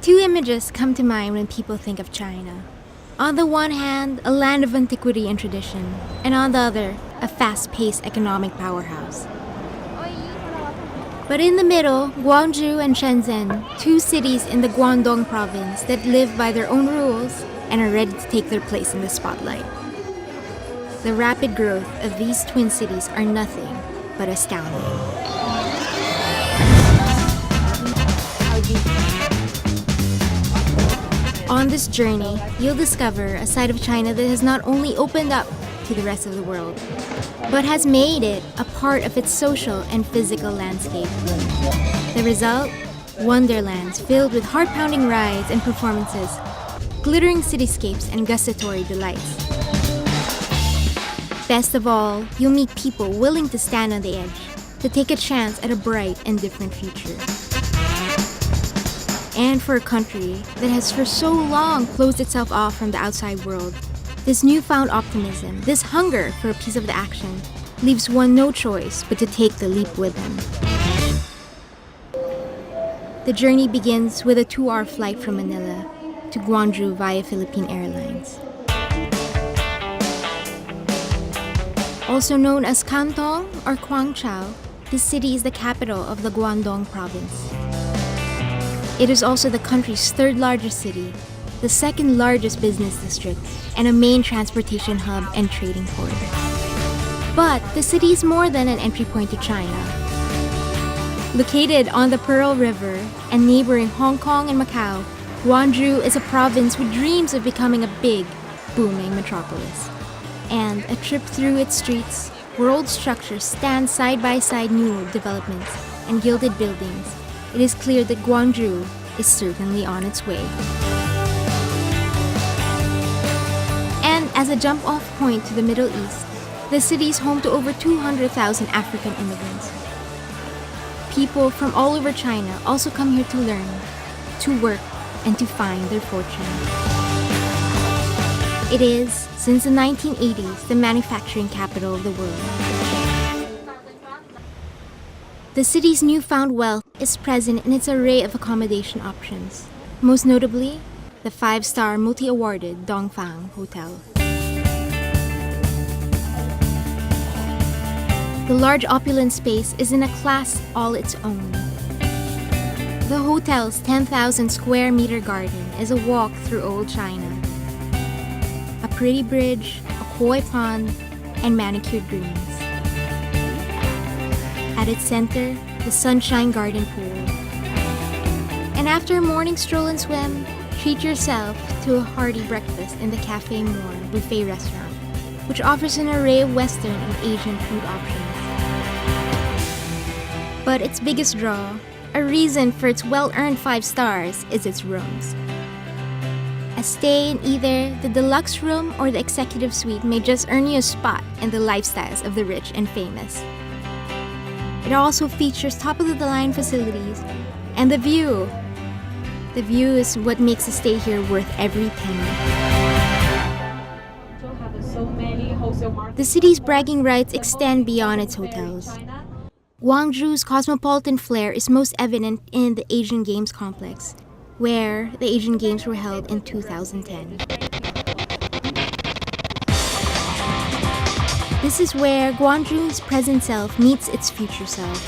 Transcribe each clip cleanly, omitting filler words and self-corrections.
Two images come to mind when people think of China. On the one hand, a land of antiquity and tradition, and on the other, a fast-paced economic powerhouse. But in the middle, Guangzhou and Shenzhen, two cities in the Guangdong province that live by their own rules and are ready to take their place in the spotlight. The rapid growth of these twin cities are nothing but astounding. On this journey, you'll discover a side of China that has not only opened up to the rest of the world, but has made it a part of its social and physical landscape. The result? Wonderlands filled with heart-pounding rides and performances, glittering cityscapes and gustatory delights. Best of all, you'll meet people willing to stand on the edge, to take a chance at a bright and different future. And for a country that has for so long closed itself off from the outside world, this newfound optimism, this hunger for a piece of the action, leaves one no choice but to take the leap with them. The journey begins with a 2-hour flight from Manila to Guangzhou via Philippine Airlines. Also known as Canton or GUANGZHOU, this city is the capital of the Guangdong province. It is also the country's third largest city, the second largest business district, and a main transportation hub and trading port. But the city is more than an entry point to China. Located on the Pearl River and neighboring Hong Kong and Macau, Guangzhou is a province with dreams of becoming a big, booming metropolis. And a trip through its streets, where old structures stand side by side new developments and gilded buildings, it is clear that Guangzhou is certainly on its way. And as a jump-off point to the Middle East, the city is home to over 200,000 African immigrants. People from all over China also come here to learn, to work, and to find their fortune. It is, since the 1980s, the manufacturing capital of the world. The city's newfound wealth is present in its array of accommodation options, most notably the 5-star multi-awarded Dongfang Hotel. The large opulent space is in a class all its own. The hotel's 10,000 square meter garden is a walk through old China. A pretty bridge, a koi pond, and manicured greens. At its center, the Sunshine Garden Pool. And after a morning stroll and swim, treat yourself to a hearty breakfast in the Cafe Moore buffet restaurant, which offers an array of Western and Asian food options. But its biggest draw, a reason for its well-earned 5 stars, is its rooms. A stay in either the deluxe room or the executive suite may just earn you a spot in the lifestyles of the rich and famous. It also features top-of-the-line facilities and the view. The view is what makes a stay here worth every penny. The city's bragging rights extend beyond its hotels. Guangzhou's cosmopolitan flair is most evident in the Asian Games complex, where the Asian Games were held in 2010. This is where Guangzhou's present self meets its future self.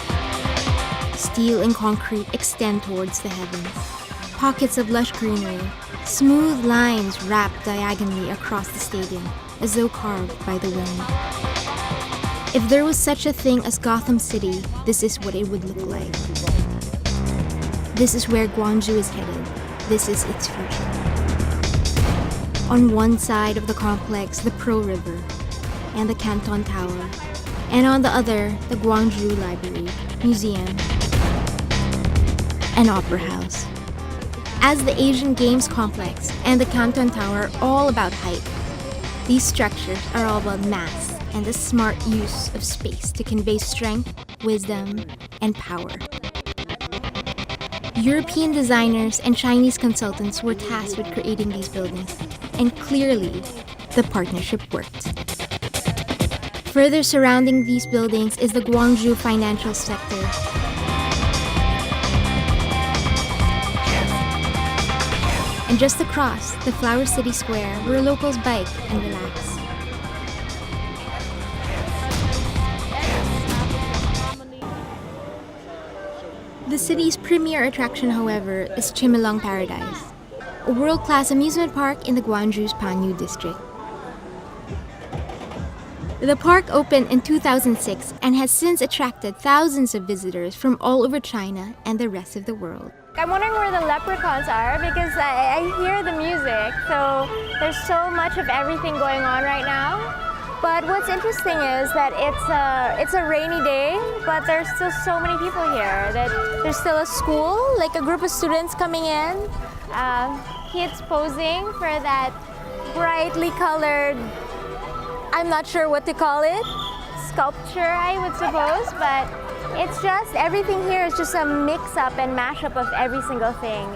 Steel and concrete extend towards the heavens. Pockets of lush greenery, smooth lines wrap diagonally across the stadium, as though carved by the wind. If there was such a thing as Gotham City, this is what it would look like. This is where Guangzhou is headed. This is its future. On one side of the complex, the Pearl River and the Canton Tower, and on the other, the Guangzhou Library, Museum, and Opera House. As the Asian Games complex and the Canton Tower are all about height, these structures are all about mass and the smart use of space to convey strength, wisdom, and power. European designers and Chinese consultants were tasked with creating these buildings, and clearly, the partnership worked. Further surrounding these buildings is the Guangzhou financial sector. and just across, the Flower City Square where locals bike and relax. The city's premier attraction, however, is Chimilong Paradise, a world-class amusement park in the Gwangzhou's Panyu district. The park opened in 2006 and has since attracted thousands of visitors from all over China and the rest of the world. I'm wondering where the leprechauns are because I hear the music, so there's so much of everything going on right now. But what's interesting is that it's a rainy day, but there's still so many people here. That there's still a school, like a group of students coming in, kids posing for that brightly colored, I'm not sure what to call it, sculpture I would suppose, but it's just, everything here is just a mix-up and mash-up of every single thing.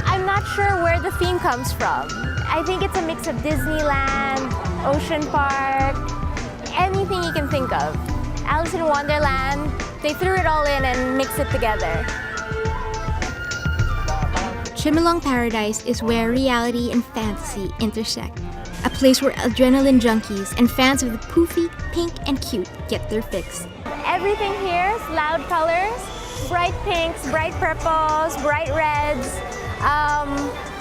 I'm not sure where the theme comes from. I think it's a mix of Disneyland, Ocean Park, anything you can think of. Alice in Wonderland, they threw it all in and mixed it together. Chimilong Paradise is where reality and fantasy intersect. A place where adrenaline junkies and fans of the poofy, pink, and cute get their fix. Everything here is loud colors, bright pinks, bright purples, bright reds,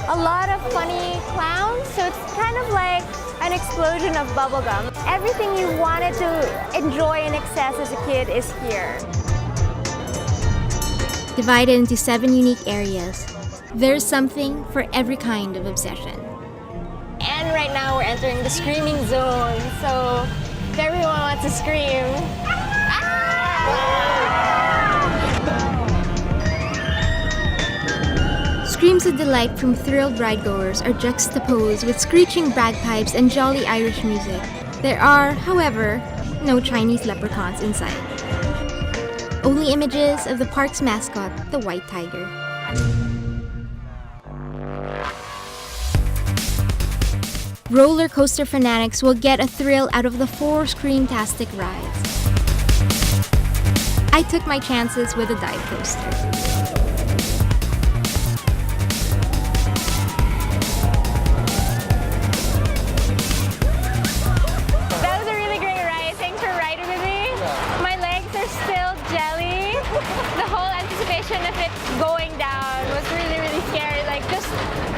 a lot of funny clowns, so it's kind of like an explosion of bubblegum. Everything you wanted to enjoy in excess as a kid is here. Divided into 7 unique areas, there's something for every kind of obsession. And right now we're entering the screaming zone, so if everyone wants to scream. Screams of delight from thrilled ridegoers are juxtaposed with screeching bagpipes and jolly Irish music. There are, however, no Chinese leprechauns in sight. Only images of the park's mascot, the white tiger. Roller coaster fanatics will get a thrill out of the 4 scream-tastic rides. I took my chances with a dive coaster. That was a really great ride. Thanks for riding with me. My legs are still jelly. The whole anticipation of it going down was really, really scary. Like just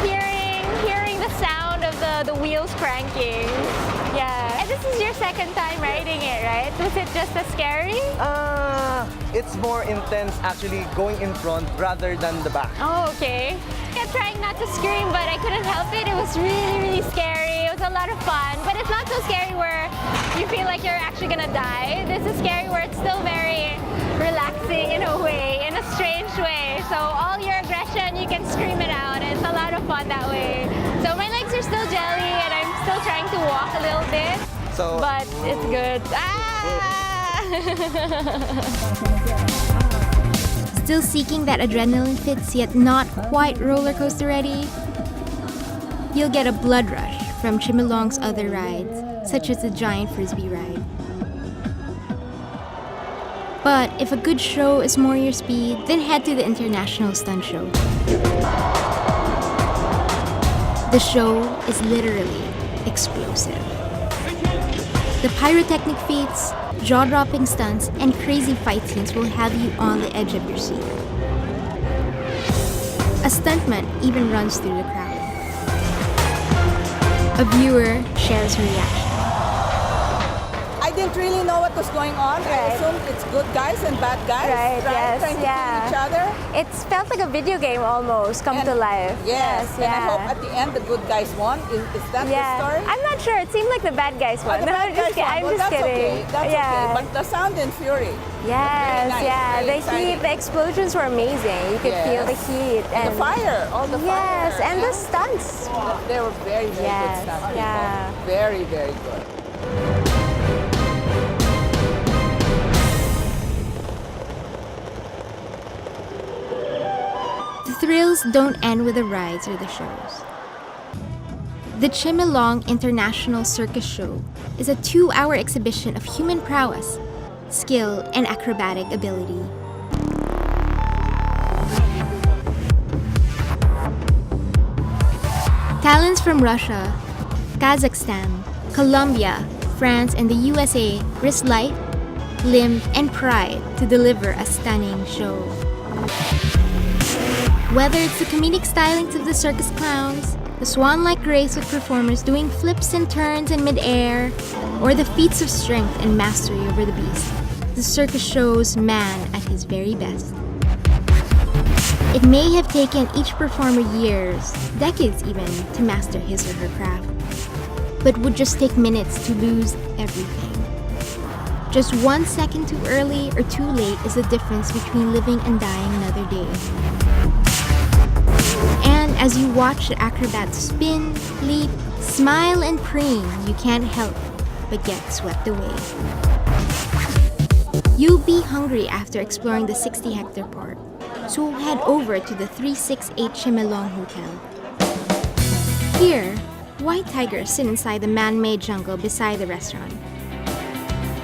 hearing the sound of the wheels cranking. Yeah. And this is your second time riding it, right? Was it just as scary? It's more intense actually going in front rather than the back. Oh, okay. I kept trying not to scream, but I couldn't help it. It was really, really scary. It was a lot of fun, but it's not so scary where you feel like you're actually gonna die. This is scary where it's still very relaxing in a way, in a strange way. So all your aggression, you can scream it out. It's a lot of fun that way. So my legs are still jelly and I'm still trying to walk a little bit, but it's good. Still seeking that adrenaline fix yet not quite roller coaster ready? You'll get a blood rush from Chimilong's other rides, such as the giant frisbee ride. But if a good show is more your speed, then head to the International Stunt Show. The show is literally explosive. The pyrotechnic feats, jaw-dropping stunts, and crazy fight scenes will have you on the edge of your seat. A stuntman even runs through the crowd. A viewer shares her reaction. I didn't really know what was going on. I assumed it's good guys and bad guys, Right, yes, trying to yeah. kill each other. It felt like a video game almost come to life. Yes, and I yeah. hope at the end the good guys won. Is that the story? I'm not sure. It seemed like the bad guys won. The bad guys won. I'm Well, just that's kidding. okay. That's okay. But the sound and fury. Yes, nice, yeah. very The exciting. heat, the explosions were amazing. You could feel the heat. And the fire, all the fire. Yes, and the stunts. They were very, very Yes, good stuff. yeah. Very, very good. The thrills don't end with the rides or the shows. The Chimilong International Circus Show is a 2-hour exhibition of human prowess, skill, and acrobatic ability. Talents from Russia, Kazakhstan, Colombia, France, and the USA risk life, limb, and pride to deliver a stunning show. Whether it's the comedic stylings of the circus clowns, the swan-like grace of performers doing flips and turns in mid-air, or the feats of strength and mastery over the beast, the circus shows man at his very best. It may have taken each performer years, decades even, to master his or her craft, but would just take minutes to lose everything. Just 1 second too early or too late is the difference between living and dying another day. And as you watch the acrobats spin, leap, smile, and preen, you can't help but get swept away. You'll be hungry after exploring the 60-hectare park, so head over to the 368 Chimelong Hotel. Here, white tigers sit inside the man-made jungle beside the restaurant.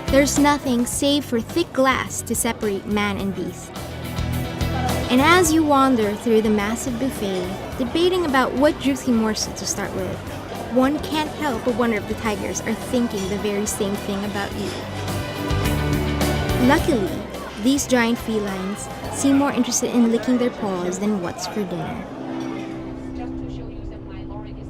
There's nothing save for thick glass to separate man and beast. And as you wander through the massive buffet, debating about what juicy morsel to start with, one can't help but wonder if the tigers are thinking the very same thing about you. Luckily, these giant felines seem more interested in licking their paws than what's for dinner.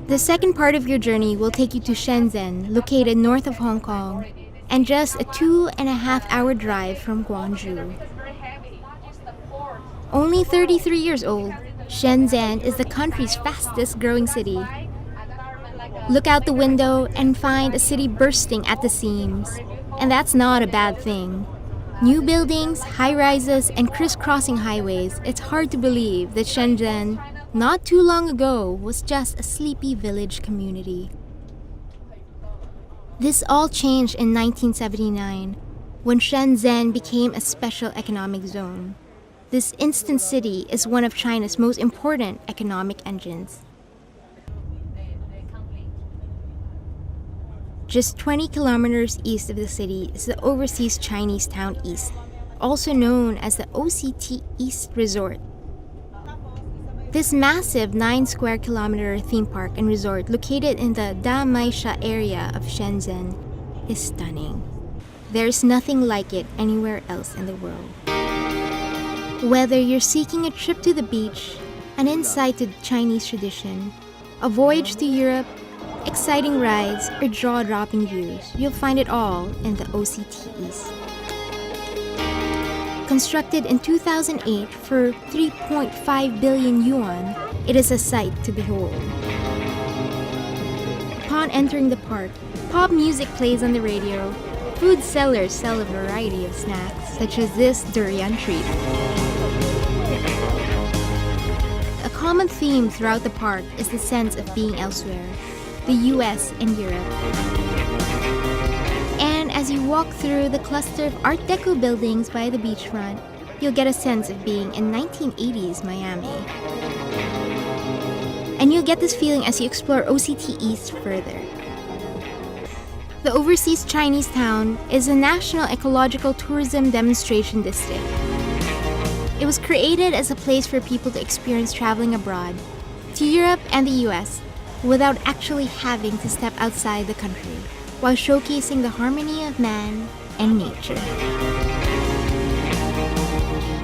The second part of your journey will take you to Shenzhen, located north of Hong Kong, and just a 2.5-hour drive from Guangzhou. Only 33 years old, Shenzhen is the country's fastest growing city. Look out the window and find a city bursting at the seams, and that's not a bad thing. New buildings, high-rises, and crisscrossing highways, it's hard to believe that Shenzhen, not too long ago, was just a sleepy village community. This all changed in 1979, when Shenzhen became a special economic zone. This instant city is one of China's most important economic engines. Just 20 kilometers east of the city is the overseas Chinese town East, also known as the OCT East Resort. This massive 9 square kilometer theme park and resort located in the Damaisha area of Shenzhen is stunning. There's nothing like it anywhere else in the world. Whether you're seeking a trip to the beach, an insight to Chinese tradition, a voyage to Europe, exciting rides, or jaw-dropping views, you'll find it all in the OCT East. Constructed in 2008 for 3.5 billion yuan, it is a sight to behold. Upon entering the park, pop music plays on the radio. Food sellers sell a variety of snacks, such as this durian treat. A common theme throughout the park is the sense of being elsewhere, the US and Europe. And as you walk through the cluster of Art Deco buildings by the beachfront, you'll get a sense of being in 1980s Miami. And you'll get this feeling as you explore OCT East further. The overseas Chinese town is a national ecological tourism demonstration district. It was created as a place for people to experience traveling abroad, to Europe and the US, without actually having to step outside the country, while showcasing the harmony of man and nature.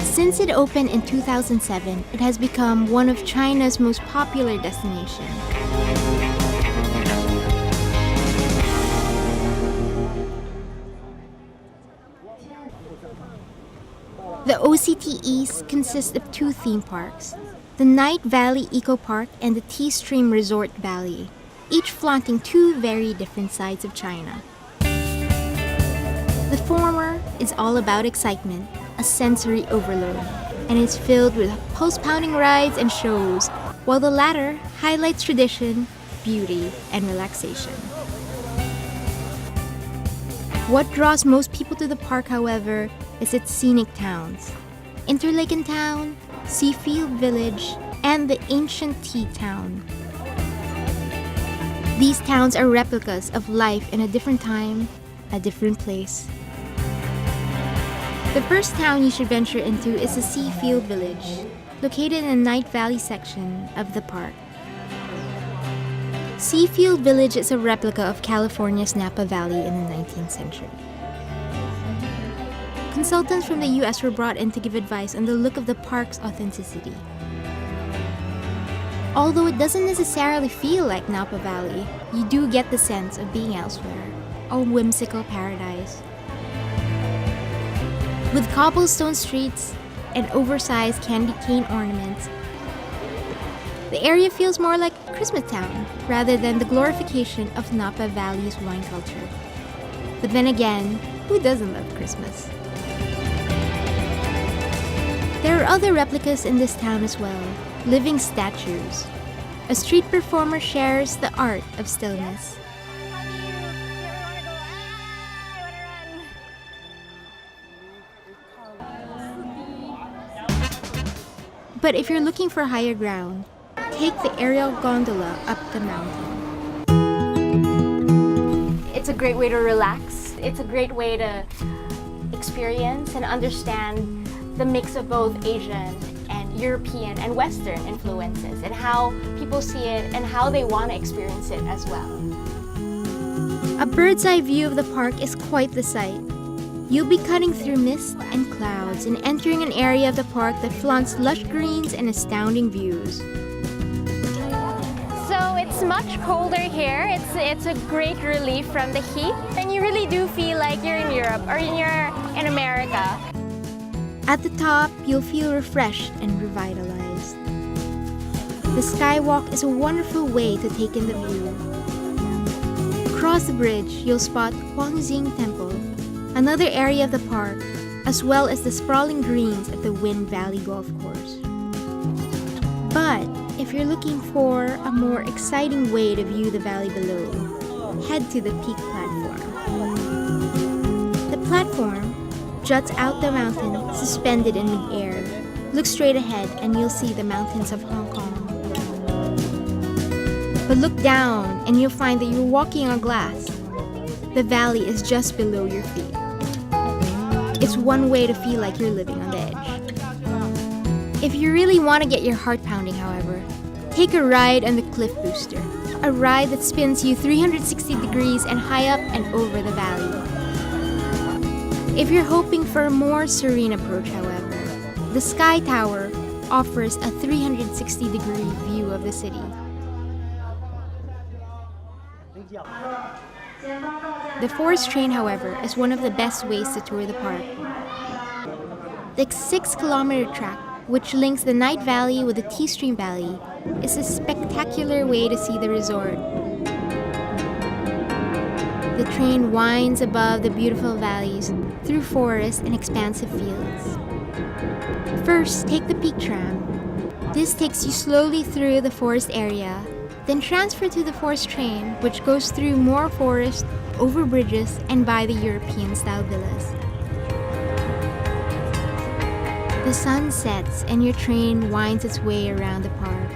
Since it opened in 2007, it has become one of China's most popular destinations. The OCT East consists of 2 theme parks, the Night Valley Eco Park and the T-Stream Resort Valley, each flaunting 2 very different sides of China. The former is all about excitement, a sensory overload, and is filled with pulse-pounding rides and shows, while the latter highlights tradition, beauty, and relaxation. What draws most people to the park, however, is its scenic towns, Interlaken Town, Seafield Village, and the ancient Tea Town. These towns are replicas of life in a different time, a different place. The first town you should venture into is the Seafield Village, located in the Night Valley section of the park. Seafield Village is a replica of California's Napa Valley in the 19th century. Consultants from the US were brought in to give advice on the look of the park's authenticity. Although it doesn't necessarily feel like Napa Valley, you do get the sense of being elsewhere, a whimsical paradise. With cobblestone streets and oversized candy cane ornaments, the area feels more like Christmas Town rather than the glorification of Napa Valley's wine culture. But then again, who doesn't love Christmas? There are other replicas in this town as well, living statues. A street performer shares the art of stillness. But if you're looking for higher ground, take the aerial gondola up the mountain. It's a great way to relax. It's a great way to experience and understand the mix of both Asian and European and Western influences and how people see it and how they want to experience it as well. A bird's eye view of the park is quite the sight. You'll be cutting through mist and clouds and entering an area of the park that flaunts lush greens and astounding views. So it's much colder here. It's a great relief from the heat, and you really do feel like you're in Europe or you're in America. At the top, you'll feel refreshed and revitalized. The skywalk is a wonderful way to take in the view. Across the bridge, you'll spot GUANGZHOU Temple, another area of the park, as well as the sprawling greens at the Wind Valley Golf Course. But if you're looking for a more exciting way to view the valley below, head to the peak platform. The platform juts out the mountain, suspended in mid-air. Look straight ahead and you'll see the mountains of Hong Kong. But look down and you'll find that you're walking on glass. The valley is just below your feet. It's one way to feel like you're living on the edge. If you really want to get your heart pounding, however, take a ride on the Cliff Booster, a ride that spins you 360 degrees and high up and over the valley. If you're hoping for a more serene approach, however, the Sky Tower offers a 360-degree view of the city. The forest train, however, is one of the best ways to tour the park. The 6-kilometer track, which links the Night Valley with the T-Stream Valley, is a spectacular way to see the resort. The train winds above the beautiful valleys, through forests and expansive fields. First, take the Peak Tram. This takes you slowly through the forest area, then transfer to the forest train, which goes through more forest, over bridges, and by the European-style villas. The sun sets and your train winds its way around the park.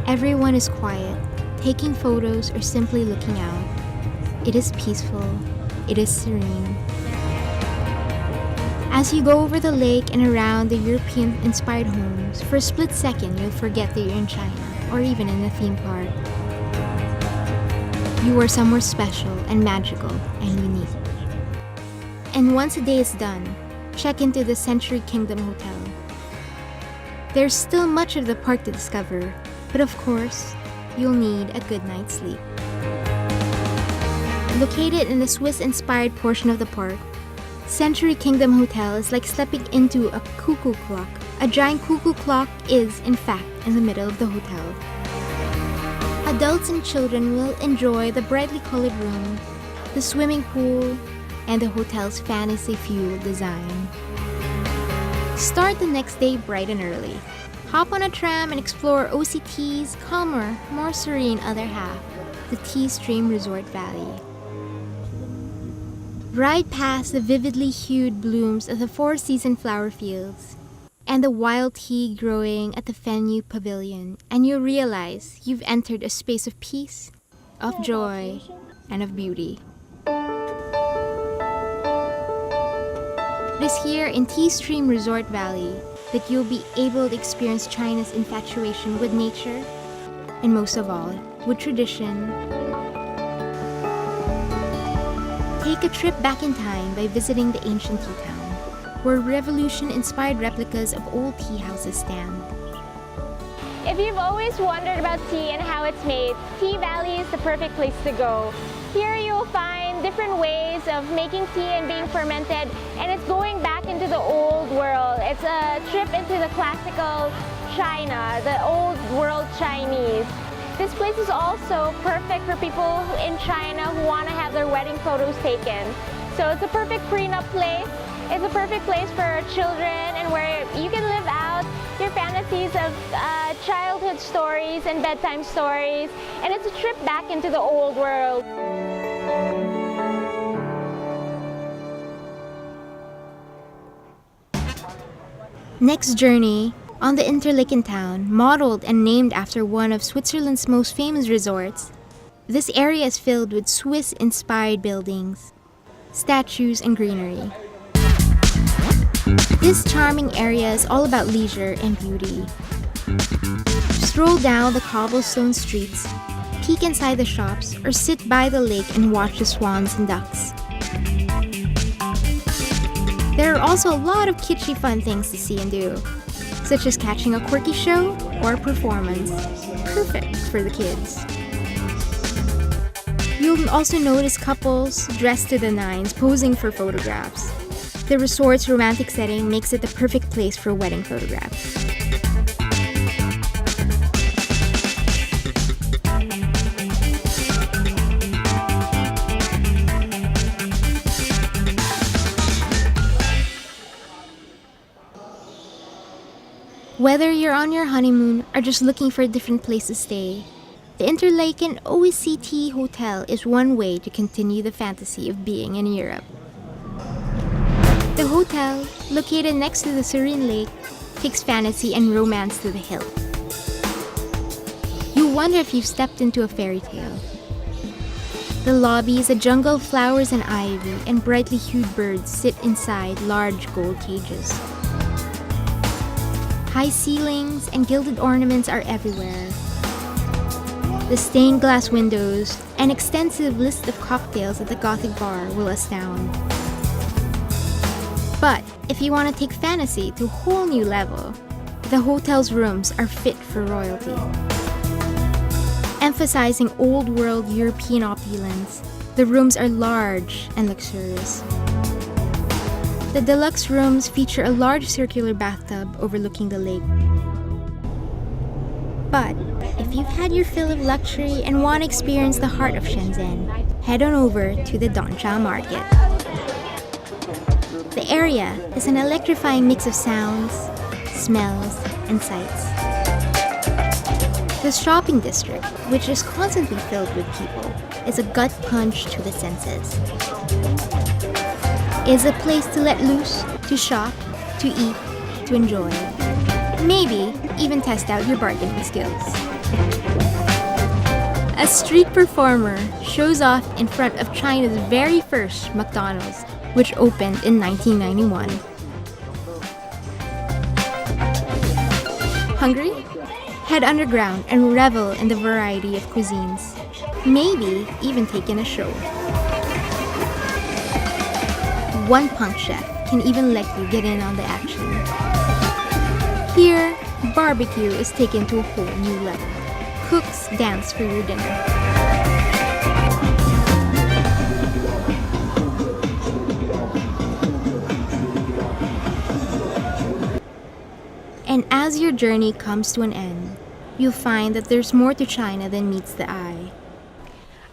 Everyone is quiet, taking photos or simply looking out. It is peaceful. It is serene. As you go over the lake and around the European-inspired homes, for a split second you'll forget that you're in China or even in a theme park. You are somewhere special and magical and unique. And once a day is done, check into the Century Kingdom Hotel. There's still much of the park to discover, but of course, you'll need a good night's sleep. Located in the Swiss-inspired portion of the park, Century Kingdom Hotel is like stepping into a cuckoo clock. A giant cuckoo clock is, in fact, in the middle of the hotel. Adults and children will enjoy the brightly colored room, the swimming pool, and the hotel's fantasy-fueled design. Start the next day bright and early. Hop on a tram and explore OCT's calmer, more serene other half, the T-Stream Resort Valley. Ride past the vividly hued blooms of the four-season flower fields and the wild tea growing at the Venue Pavilion, and you'll realize you've entered a space of peace, of joy, and of beauty. It is here in T-Stream Resort Valley that you'll be able to experience China's infatuation with nature, and most of all, with tradition. Take a trip back in time by visiting the ancient tea town, where revolution-inspired replicas of old tea houses stand. If you've always wondered about tea and how it's made, Tea Valley is the perfect place to go. Here you'll find different ways of making tea and being fermented, and it's going back into the old world. It's a trip into the classical China, the old world Chinese. This place is also perfect for people in China who want to have their wedding photos taken. So it's a perfect prenup place. It's a perfect place for children and where you can live out your fantasies of childhood stories and bedtime stories. And it's a trip back into the old world. Next journey, on the Interlaken town, modeled and named after one of Switzerland's most famous resorts. This area is filled with Swiss-inspired buildings, statues, and greenery. This charming area is all about leisure and beauty. Stroll down the cobblestone streets, peek inside the shops, or sit by the lake and watch the swans and ducks. There are also a lot of kitschy fun things to see and do, such as catching a quirky show or performance. Perfect for the kids. You'll also notice couples dressed to the nines posing for photographs. The resort's romantic setting makes it the perfect place for wedding photographs. Whether you're on your honeymoon or just looking for a different place to stay, the Interlaken OECT Hotel is one way to continue the fantasy of being in Europe. The hotel, located next to the serene lake, takes fantasy and romance to the hilt. You wonder if you've stepped into a fairy tale. The lobby is a jungle of flowers and ivy, and brightly hued birds sit inside large gold cages. High ceilings and gilded ornaments are everywhere. The stained glass windows and extensive list of cocktails at the Gothic bar will astound. But if you want to take fantasy to a whole new level, the hotel's rooms are fit for royalty. Emphasizing old-world European opulence, the rooms are large and luxurious. The deluxe rooms feature a large circular bathtub overlooking the lake. But if you've had your fill of luxury and want to experience the heart of Shenzhen, head on over to the Dongjia Market. The area is an electrifying mix of sounds, smells, and sights. The shopping district, which is constantly filled with people, is a gut punch to the senses. It's a place to let loose, to shop, to eat, to enjoy. Maybe even test out your bargaining skills. A street performer shows off in front of China's very first McDonald's, which opened in 1991. Hungry? Head underground and revel in the variety of cuisines. Maybe even take in a show. One punk chef can even let you get in on the action. Here, barbecue is taken to a whole new level. Cooks dance for your dinner. And as your journey comes to an end, you'll find that there's more to China than meets the eye.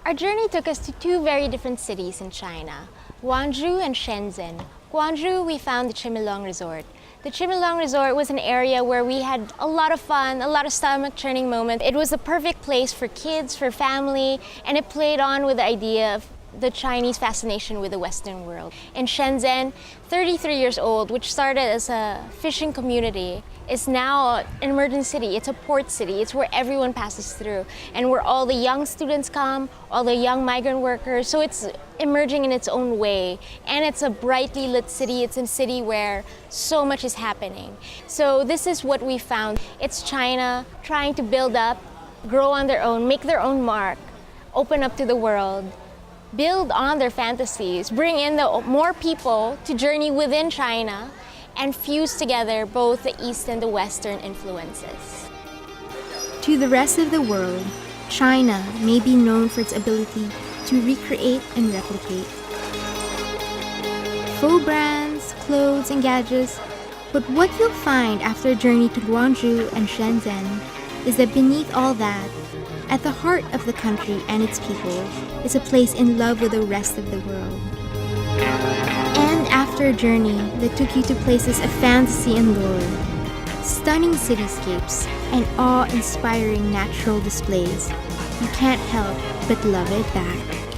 Our journey took us to two very different cities in China, Guangzhou and Shenzhen. Guangzhou, we found the Chimilong Resort. The Chimilong Resort was an area where we had a lot of fun, a lot of stomach-churning moments. It was the perfect place for kids, for family, and it played on with the idea of the Chinese fascination with the Western world. In Shenzhen, 33 years old, which started as a fishing community, is now an emerging city. It's a port city. It's where everyone passes through and where all the young students come, all the young migrant workers. So it's emerging in its own way. And it's a brightly lit city. It's a city where so much is happening. So this is what we found. It's China trying to build up grow on their own, make their own mark, open up to the world, build on their fantasies, bring in more people to journey within China, and fuse together both the East and the Western influences. To the rest of the world, China may be known for its ability to recreate and replicate. Faux brands, clothes, and gadgets, but what you'll find after a journey to Guangzhou and Shenzhen is that beneath all that, at the heart of the country and its people, is a place in love with the rest of the world. And after a journey that took you to places of fantasy and lore, stunning cityscapes, and awe-inspiring natural displays, you can't help but love it back.